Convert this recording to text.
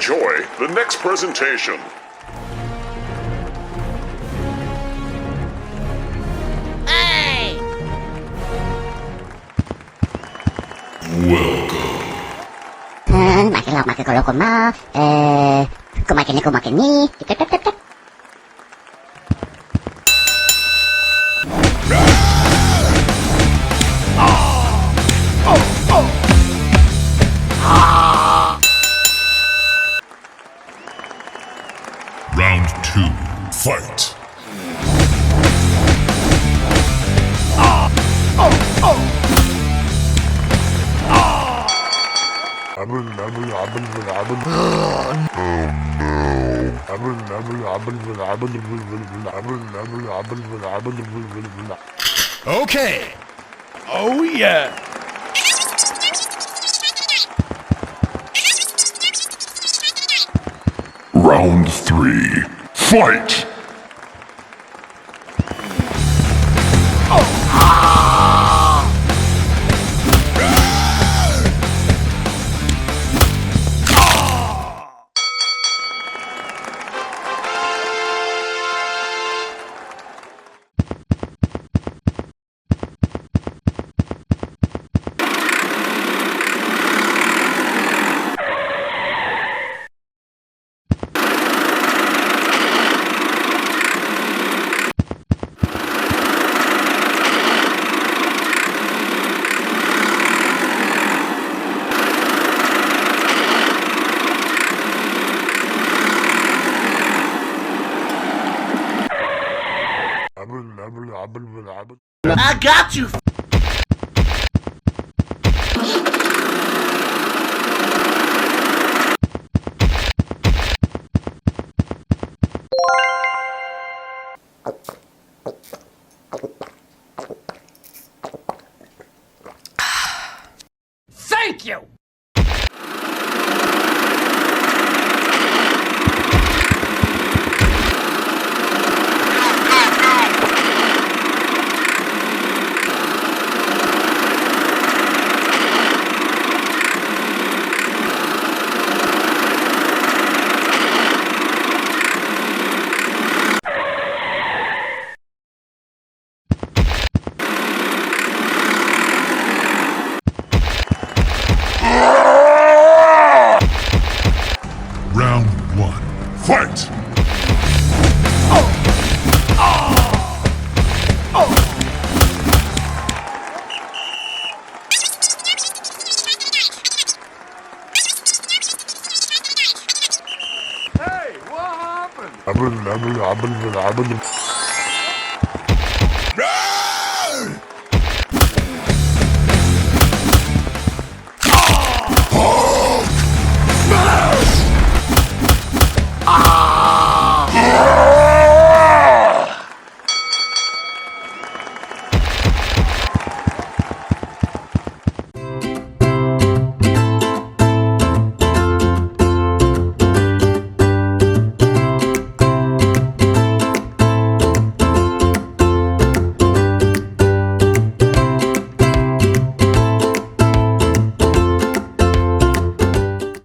enjoy the next presentation. Hey! Welcome. 負けろ負けころこまこまけねこまけにてててててRound 2. Fight. Okay. Oh yeah. Round 3. Fight. I got you. Thank you! Round 1. Fight. Hey, what happened?